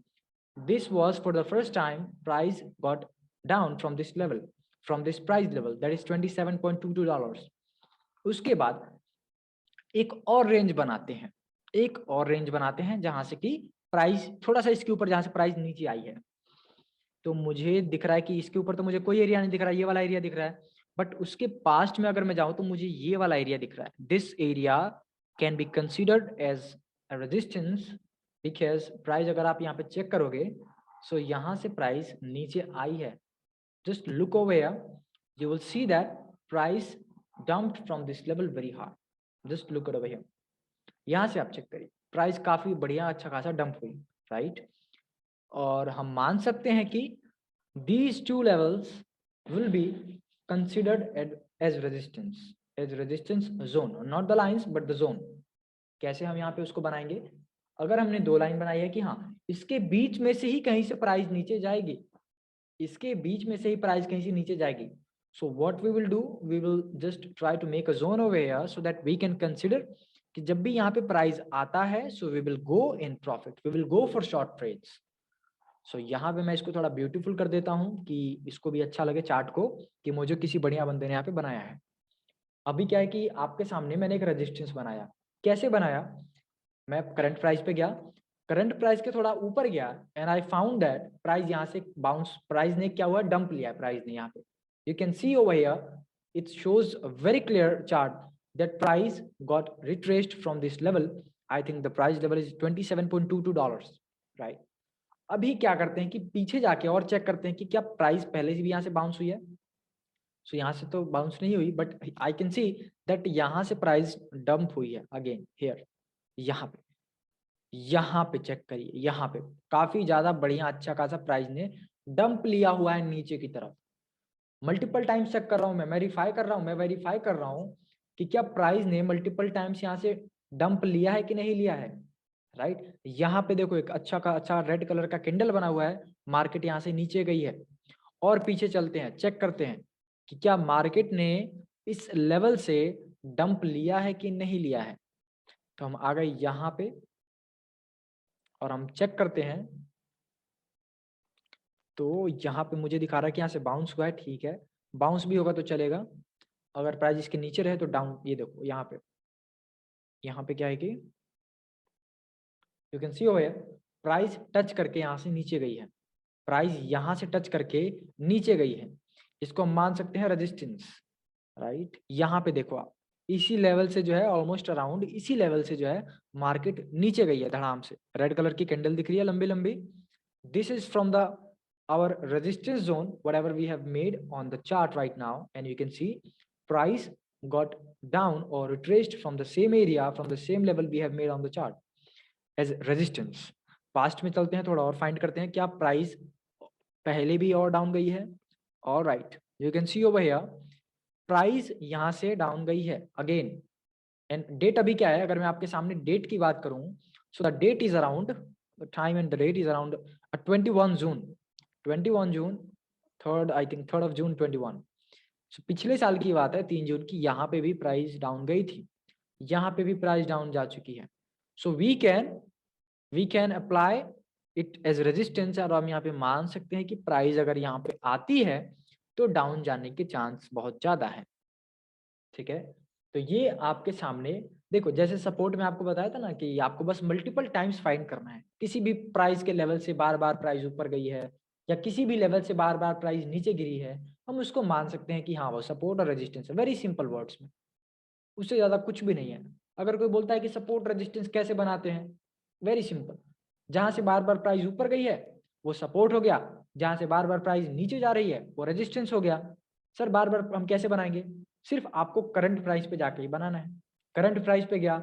This was for the first time price got down from this level, from this price level, that is $27.22. उसके बाद एक और रेंज बनाते हैं जहां से कि प्राइस थोड़ा सा इसके ऊपर, जहां से प्राइस नीचे आई है. तो मुझे दिख रहा है कि इसके ऊपर तो मुझे कोई एरिया नहीं दिख रहा है, ये वाला एरिया दिख रहा है. बट उसके पास्ट में अगर मैं जाऊं तो मुझे ये वाला एरिया दिख रहा है. This area can be considered as a resistance because price अगर आप यहाँ पे चेक करोगे सो यहाँ से प्राइस नीचे आई है. Just look over here, you will see that price dumped from this level very hard. Just look at over here. यहाँ से आप चेक करिए प्राइस काफी बढ़िया अच्छा खासा डंप हुई, राइट. और हम मान सकते हैं कि these two levels will be considered as resistance zone, not the lines but the zone. कैसे हम यहाँ पे उसको बनाएंगे? अगर हमने 2 लाइन बनाई है कि हाँ इसके बीच में से ही कहीं से प्राइस नीचे जाएगी, इसके बीच में से ही प्राइस कहीं से नीचे जाएगी. So what we will do, we will just try to make a zone over here so that we can consider कि जब भी यहाँ पे प्राइस आता है so we will go in profit, we will go for short trades. So यहाँ पे मैं इसको थोड़ा ब्यूटीफुल कर देता हूँ कि इसको भी अच्छा लगे चार्ट को कि मुझे किसी बढ़िया बंदे ने यहाँ पे बनाया है. अभी क्या है कि आपके सामने मैंने एक रेजिस्टेंस बनाया. कैसे बनाया? मैं करंट प्राइस पे गया, करंट प्राइस के थोड़ा ऊपर गया and I found that price यहाँ से बाउंस, प्राइस ने क्या हुआ डंप लिया है प्राइस ने यहाँ पे. You can see over here, it shows a very clear chart that price got retraced from this level. I think the price level is $27.22, right? अभी क्या करते हैं कि पीछे जाके और चेक करते हैं कि क्या प्राइस पहले से भी यहाँ से बाउंस हुई है। सो यहाँ से तो बाउंस नहीं हुई, but I can see that यहाँ से प्राइस डंप हुई है अगेन हियर, यहाँ पे चेक करिए, यहाँ पे काफी ज्यादा बढ़िया अच्छा खासा प्राइस ने डंप लिया हुआ है नीचे की तरफ। मल्टीपल टाइम्स चेक कर रहा हूँ, मैं वेरीफाई कर रहा हूँ कि क्या प्राइस ने मल्टीपल टाइम्स यहाँ से डंप लिया है कि नहीं लिया है, राइट। यहाँ पे देखो एक अच्छा का अच्छा रेड कलर का कैंडल बना हुआ है, मार्केट यहाँ से नीचे गई है। और पीछे चलते हैं, चेक करते हैं कि क्या मार्केट ने इस लेवल से डंप लिया है कि नहीं लिया है। तो हम आ गए यहाँ पे और हम चेक करते हैं, तो यहाँ पे मुझे दिखा रहा है कि यहाँ से बाउंस हुआ है, ठीक है, बाउंस भी होगा तो चलेगा। अगर प्राइस इसके नीचे रहे तो डाउन, ये देखो यहाँ पे क्या है कि you can see over price touch करके यहाँ से नीचे गई है, प्राइस यहाँ से टच करके नीचे गई है, इसको हम मान सकते हैं रेजिस्टेंस, राइट। यहाँ पे देखो आप, इसी लेवल से जो है ऑलमोस्ट अराउंड इसी लेवल से जो है मार्केट नीचे गई है धड़ाम से। रेड कलर की कैंडल दिख रही है लंबी लंबी, this is from the our resistance zone whatever we have made on the chart right now, and you can see price got down or retraced from the same area, from the same level we have made on the chart as resistance। Past में चलते हैं थोड़ा और find करते हैं क्या price पहले भी और डाउन गई है। All right, you can see over here price यहाँ से डाउन गई है अगेन। एंड डेट अभी क्या है, अगर मैं आपके सामने डेट की बात करूं, so the date is around the time and the date is around 21 June, 21 June, third I think 3 June 21। सो पिछले साल की बात है 3 जून की, यहाँ पे भी प्राइस डाउन गई थी, यहाँ पे भी प्राइस डाउन जा चुकी है। So we can apply it as resistance, और हम यहाँ पे मान सकते हैं कि प्राइस अगर यहाँ पे आती है तो डाउन जाने के चांस बहुत ज्यादा है, ठीक है। तो ये आपके सामने देखो, जैसे सपोर्ट में आपको बताया था ना कि आपको बस मल्टीपल टाइम्स फाइंड करना है, किसी भी प्राइस के लेवल से बार बार प्राइस ऊपर गई है या किसी भी लेवल से बार बार प्राइस नीचे गिरी है, हम उसको मान सकते हैं कि हाँ वो सपोर्ट और रेजिस्टेंस है, वेरी सिंपल वर्ड्स में, उससे ज्यादा कुछ भी नहीं है। अगर कोई बोलता है कि सपोर्ट रेजिस्टेंस कैसे बनाते हैं, वेरी सिंपल, जहां से बार बार प्राइस ऊपर गई है वो सपोर्ट हो गया, जहां से बार बार प्राइस नीचे जा रही है वो रेजिस्टेंस हो गया। सर बार बार हम कैसे बनाएंगे, सिर्फ आपको करंट प्राइस पे जाके ही बनाना है। करंट प्राइस पे गया,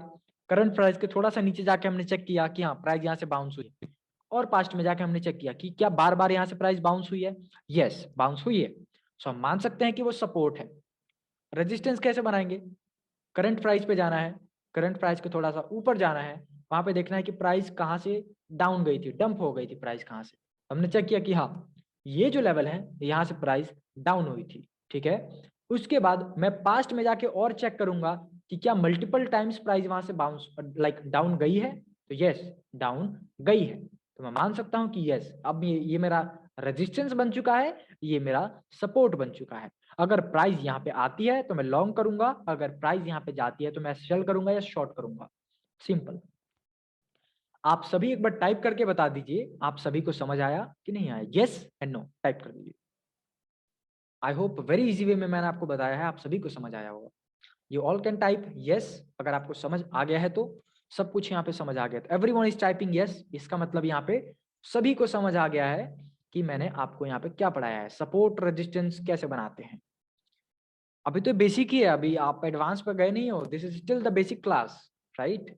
करंट प्राइस के थोड़ा सा नीचे जाके हमने चेक किया कि हाँ प्राइस यहाँ से बाउंस हुई, और पास्ट में जाके हमने चेक किया कि क्या बार बार यहाँ से प्राइस बाउंस हुई है, यस बाउंस हुई है, सो हम मान सकते हैं कि वो सपोर्ट है। रेजिस्टेंस कैसे बनाएंगे, करंट प्राइस पे जाना है, करंट प्राइस के थोड़ा सा ऊपर जाना है, वहां पे देखना है कि प्राइस कहाँ से डाउन गई थी, डंप हो गई थी प्राइस कहाँ से, हमने चेक किया कि हाँ ये जो लेवल है यहाँ से प्राइस डाउन हुई थी, ठीक है। उसके बाद मैं पास्ट में जाके और चेक करूंगा कि क्या मल्टीपल टाइम्स प्राइस वहां से बाउंस लाइक डाउन गई है, तो यस डाउन गई है, तो मैं मान सकता हूं कि यस अब ये मेरा रेजिस्टेंस बन चुका है, ये मेरा सपोर्ट बन चुका है। अगर प्राइस यहाँ पे आती है तो मैं लॉन्ग करूंगा, अगर प्राइस यहाँ पे जाती है तो मैं सेल करूंगा या शॉर्ट करूंगा, सिंपल। आप सभी एक बार टाइप करके बता दीजिए आप सभी को समझ आया कि नहीं आया, यस एंड नो टाइप कर दीजिए। I hope very easy way में मैंने आपको बताया है, आप सभी को समझ आया होगा। You all can type yes अगर आपको समझ आ गया है तो, सब कुछ यहाँ पे समझ आ गया, तो एवरीवन इज टाइपिंग यस, इसका मतलब यहाँ पे सभी को समझ आ गया है कि मैंने आपको यहाँ पे क्या पढ़ाया है, सपोर्ट रेजिस्टेंस कैसे बनाते हैं। अभी तो बेसिक ही है, अभी आप एडवांस पर गए नहीं हो, this is still the basic class, right.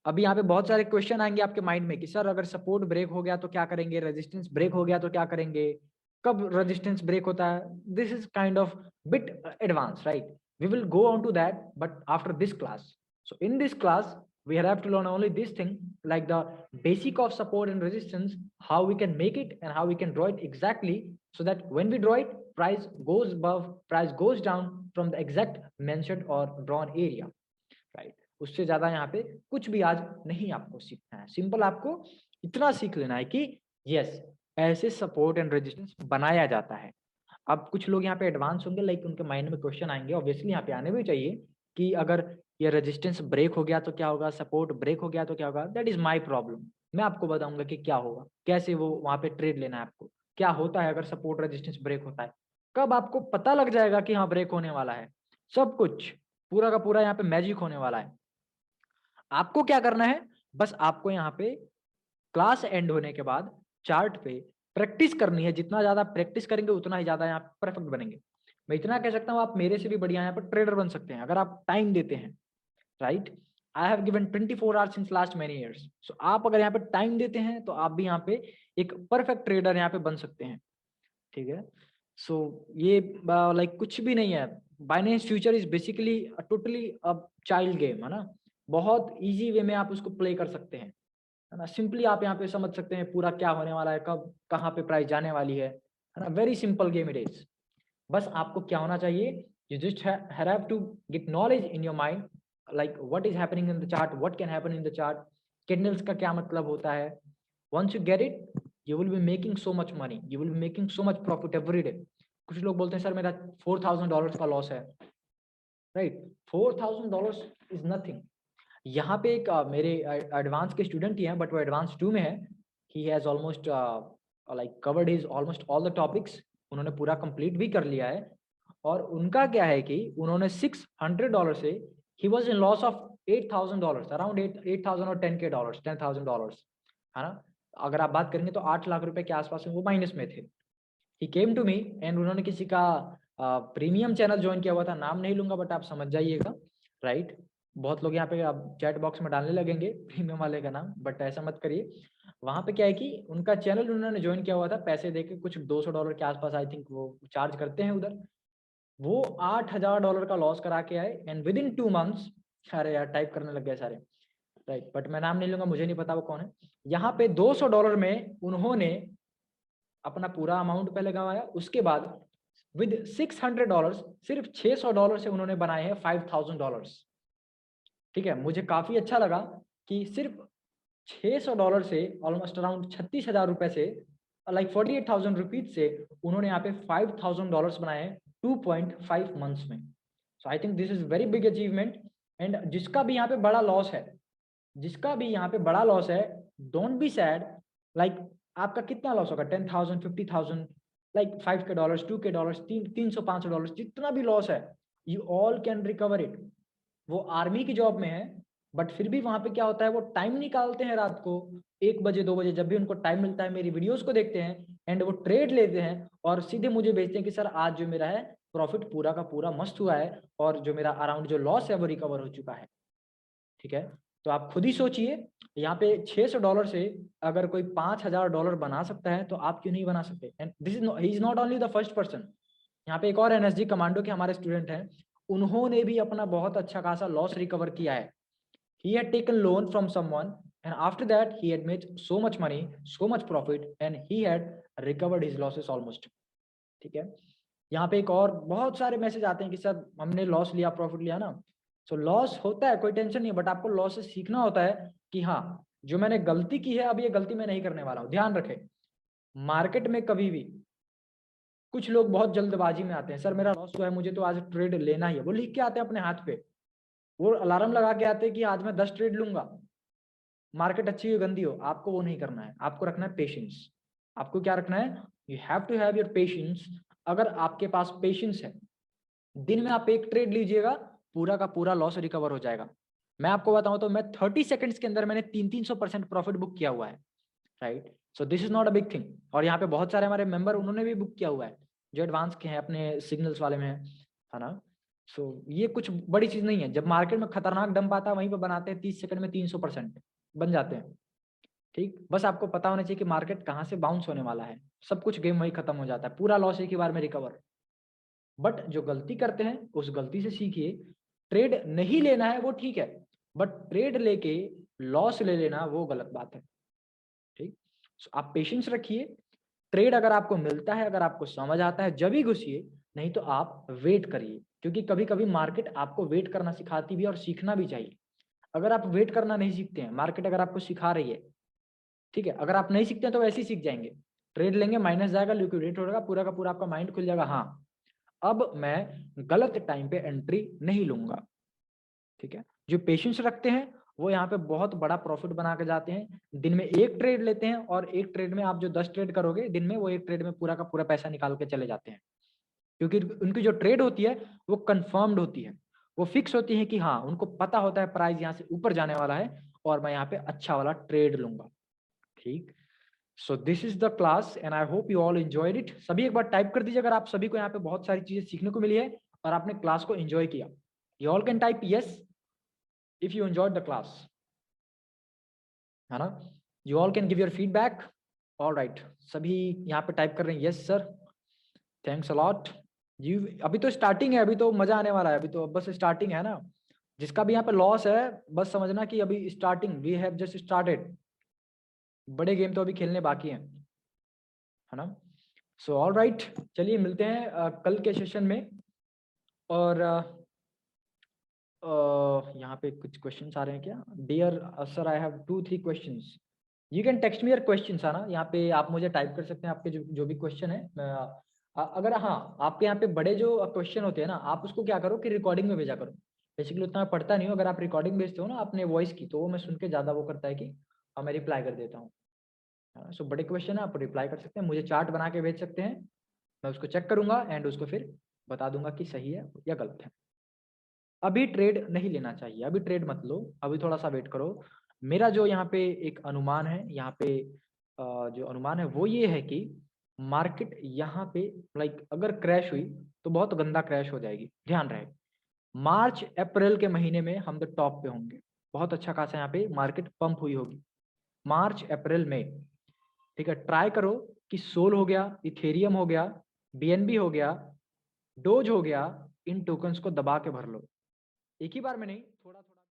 अभी यहाँ पे बहुत सारे क्वेश्चन आएंगे आपके माइंड में कि सर अगर सपोर्ट ब्रेक हो गया तो क्या करेंगे, रेजिस्टेंस ब्रेक हो गया तो क्या करेंगे, कब रेजिस्टेंस ब्रेक होता है, this is kind of bit advance, right. We will go on to that, but after this class. So in this class, we have to learn only this thing, like the basic of support and resistance, how we can make it and how we can draw it exactly, so that when we draw it, price goes above, price goes down from the exact mentioned or drawn area, right? उससे ज्यादा यहाँ पे कुछ भी आज नहीं आपको सीखना है, सिंपल आपको इतना सीख लेना है कि यस ऐसे सपोर्ट एंड रेजिस्टेंस बनाया जाता है। अब कुछ लोग यहाँ पे एडवांस होंगे, लाइक उनके माइंड में क्वेश्चन आएंगे, ऑब्वियसली यहाँ पे आने भी चाहिए कि अगर ये रेजिस्टेंस ब्रेक हो गया तो क्या होगा, सपोर्ट ब्रेक हो गया तो क्या होगा। दैट इज माय प्रॉब्लम, मैं आपको बताऊंगा कि क्या होगा, कैसे वो वहां पे ट्रेड लेना है आपको, क्या होता है अगर सपोर्ट रेजिस्टेंस ब्रेक होता है, कब आपको पता लग जाएगा कि हाँ ब्रेक होने वाला है, सब कुछ पूरा का पूरा यहाँ पे मैजिक होने वाला है। आपको क्या करना है, बस आपको यहाँ पे क्लास एंड होने के बाद चार्ट पे प्रैक्टिस करनी है। जितना ज्यादा प्रैक्टिस करेंगे उतना ही ज्यादा यहाँ परफेक्ट बनेंगे। मैं इतना कह सकता हूँ आप मेरे से भी बढ़िया यहाँ पर ट्रेडर बन सकते हैं अगर आप टाइम देते हैं, right. I have given 24 hours since last many years. So आप अगर यहाँ पे टाइम देते हैं तो आप भी यहाँ पे एक परफेक्ट ट्रेडर यहाँ पे बन सकते हैं, ठीक है। सो ये लाइक कुछ भी नहीं है। Binance future is basically totally a child game, है ना। बहुत इजी वे में आप उसको प्ले कर सकते हैं, है ना। सिंपली आप यहाँ पे समझ सकते हैं पूरा क्या होने वाला है, कब कहाँ पे प्राइस जाने वाली है ना। Very simple game it is. बस आपको क्या होना चाहिए, you just have to get knowledge in your mind, like what is happening in the chart, what can happen in the chart, candles का क्या मतलब होता है। Once you get it you will be making so much money, you will be making so much profit every day. कुछ लोग बोलते हैं sir मेरा $4000 का लॉस है, राइट। $4000 is nothing. यहाँ पे एक मेरे एडवांस के स्टूडेंट ही हैं बट वो एडवांस 2 में है। He has almost like covered his almost all the topics, उन्होंने पूरा कंप्लीट भी कर लिया है। और उनका क्या है कि उन्होंने $600 से he was in loss of $8000, around 8000 और $10,000, है ना। अगर आप बात करेंगे तो 8 लाख रुपए के आसपास में वो माइनस में थे। ही केम टू मी एंड उन्होंने किसी का प्रीमियम चैनल ज्वाइन किया हुआ था, नाम नहीं लूंगा बट आप समझ जाइएगा, राइट। बहुत लोग यहाँ पे आप चैट बॉक्स में डालने लगेंगे प्रीमियम वाले का नाम, बट ऐसा मत करिए। वहां पे क्या है कि उनका चैनल उन्होंने ज्वाइन किया हुआ था, पैसे देके कुछ $200 के आसपास आई थिंक वो चार्ज करते हैं उधर। वो $8000 का लॉस करा के आए एंड विद इन 2 मंथ्स, अरे यार टाइप करने लग गए सारे, राइट। बट मैं नाम नहीं लूंगा, मुझे नहीं पता वो कौन है। यहाँ पे $200 में उन्होंने अपना पूरा अमाउंट पहले गंवाया, उसके बाद विद $600 सिर्फ $600 से उन्होंने बनाए हैं $5000, ठीक है। मुझे काफी अच्छा लगा कि सिर्फ $600 से ऑलमोस्ट अराउंड 36,000 रुपए से, लाइक 48,000 रुपीज से उन्होंने यहाँ पे $5000 बनाए 2.5 मंथ्स में। So I think this is very big achievement. And जिसका भी यहाँ पे बड़ा लॉस है, जिसका भी यहाँ पे बड़ा लॉस है, डोंट बी सैड। लाइक आपका कितना लॉस होगा, 10,000, 50,000, लाइक $5 $2 $300 जितना भी लॉस है, you all can recover it. वो आर्मी की जॉब में है बट फिर भी वहां पे क्या होता है, वो टाइम निकालते हैं रात को 1 बजे 2 बजे जब भी उनको टाइम मिलता है, मेरी वीडियोस को देखते हैं एंड वो ट्रेड लेते हैं और सीधे मुझे भेजते हैं कि सर आज जो मेरा है प्रॉफिट पूरा का पूरा मस्त हुआ है और जो मेरा अराउंड जो लॉस है वो रिकवर हो चुका है, ठीक है। तो आप खुद ही सोचिए, यहाँ पे $600 से अगर कोई $5000 बना सकता है तो आप क्यों नहीं बना सकते। And this is he is not only the first person. यहाँ पे एक और एनएसजी कमांडो के हमारे स्टूडेंट हैं, उन्होंने भी अपना बहुत अच्छा खासा लॉस रिकवर किया है। He had taken loan from someone and after that he had made so much money, so much profit and he had recovered his losses almost, ठीक है। यहाँ पे एक और बहुत सारे मैसेज आते हैं कि सर हमने लॉस लिया प्रॉफिट लिया ना। सो लॉस होता है, कोई टेंशन नहीं, बट आपको लॉस से सीखना होता है कि हाँ जो मैंने गलती की है अब ये गलती मैं नहीं करने वाला हूँ। ध्यान रखें, मार्केट में कभी भी कुछ लोग बहुत जल्दबाजी में आते हैं, सर मेरा लॉस हुआ है मुझे तो आज ट्रेड लेना ही है, वो लिख के आते हैं अपने हाथ पे, वो अलार्म लगा के आते हैं कि आज मैं 10 ट्रेड लूंगा, मार्केट अच्छी हो गंदी हो, आपको वो नहीं करना है। आपको रखना है पेशेंस। आपको क्या रखना है, you have to have your patience. अगर आपके पास पेशेंस है, दिन में आप एक ट्रेड लीजिएगा, पूरा का पूरा लॉस रिकवर हो जाएगा। मैं आपको बताऊं तो मैं 30 सेकंड्स के अंदर मैंने 300% प्रॉफिट बुक किया हुआ है, right. So this is not a big thing. और यहाँ पे बहुत सारे हमारे मेंबर उन्होंने भी बुक किया हुआ है जो एडवांस के हैं, अपने सिग्नल्स वाले में है ना। सो ये कुछ बड़ी चीज नहीं है, जब मार्केट में खतरनाक डंप आता है वहीं पे बनाते हैं 30 सेकंड में 300% बन जाते हैं, ठीक। बस आपको पता होना चाहिए कि मार्केट कहाँ से बाउंस होने वाला है, सब कुछ गेम वही खत्म हो जाता है, पूरा लॉस एक ही बार में रिकवर। बट जो गलती करते हैं उस गलती से सीखिए। ट्रेड नहीं लेना है वो ठीक है, बट ट्रेड लेके लॉस ले लेना वो गलत बात है, ठीक। आप पेशेंस रखिए। ट्रेड अगर आपको मिलता है, अगर आपको समझ आता है जब ही घुसिए, नहीं तो आप वेट करिए, क्योंकि कभी कभी मार्केट आपको वेट करना सिखाती भी है और सीखना भी चाहिए। अगर आप वेट करना नहीं सीखते हैं, मार्केट अगर आपको सिखा रही है, ठीक है, अगर आप नहीं सीखते हैं तो वैसे ही सीख जाएंगे। ट्रेड लेंगे, माइनस जाएगा, लिक्विडेट होगा, पूरा का पूरा आपका माइंड खुल जाएगा, हाँ अब मैं गलत टाइम पे एंट्री नहीं लूंगा, ठीक है। जो पेशेंस रखते हैं वो यहाँ पे बहुत बड़ा प्रॉफिट बना के जाते हैं। दिन में एक ट्रेड लेते हैं और एक ट्रेड में आप जो 10 ट्रेड करोगे दिन में, वो एक ट्रेड में पूरा का पूरा पैसा निकाल के चले जाते हैं, क्योंकि उनकी जो ट्रेड होती है वो कंफर्म्ड होती है, वो फिक्स होती है कि हाँ उनको पता होता है प्राइस यहाँ से ऊपर जाने वाला है और मैं यहाँ पे अच्छा वाला ट्रेड लूंगा, ठीक। So this is the class and I hope you all enjoyed it. सभी एक बार टाइप कर दीजिए अगर आप सभी को यहाँ पे बहुत सारी चीजें सीखने को मिली है और आपने क्लास को एंजॉय किया। You all can type yes if you enjoyed the class, है ना। You all can give your feedback. All right, सभी यहाँ पे टाइप कर रहे हैं yes sir, thanks a lot. You अभी तो स्टार्टिंग है, अभी तो मजा आने वाला है, अभी तो बस स्टार्टिंग है ना। जिसका भी यहाँ पे लॉस है बस समझना कि अभी starting, we have just started, बड़े गेम तो अभी खेलने बाकी हैं, है ना। सो ऑल राइट, चलिए मिलते हैं कल के सेशन में। और यहाँ पे कुछ क्वेश्चंस आ रहे हैं क्या? Dear sir I have 2-3 questions, you can text me your questions, है ना। यहाँ पे आप मुझे टाइप कर सकते हैं आपके जो भी क्वेश्चन है। अगर हाँ आपके यहाँ पे बड़े जो क्वेश्चन होते हैं ना, आप उसको क्या करो कि रिकॉर्डिंग में भेजा करो। बेसिकली उतना मैं पढ़ता नहीं हूँ, अगर आप रिकॉर्डिंग भेजते हो ना अपने वॉइस की, तो वो मैं सुन के ज़्यादा वो करता है कि मैं रिप्लाई कर देता हूँ। सो बड़े क्वेश्चन है आप रिप्लाई कर सकते हैं, मुझे चार्ट बना के भेज सकते हैं, मैं उसको चेक करूंगा एंड उसको फिर बता दूंगा कि सही है या गलत है। अभी ट्रेड नहीं लेना चाहिए, अभी ट्रेड मत लो, अभी थोड़ा सा वेट करो। मेरा जो यहाँ पे एक अनुमान है, यहाँ पे जो अनुमान है वो ये है कि मार्केट यहाँ पे लाइक अगर क्रैश हुई तो बहुत गंदा क्रैश हो जाएगी, ध्यान रहे। मार्च अप्रैल के महीने में हम तो टॉप पे होंगे, बहुत अच्छा खासा यहाँ पे मार्केट पंप हुई होगी मार्च अप्रैल में। ठीक है, ट्राई करो कि सोल हो गया, इथेरियम हो गया, बीएनबी हो गया, डोज हो गया, इन टोकन्स को दबा के भर लो, एक ही बार में नहीं, थोड़ा थोड़ा।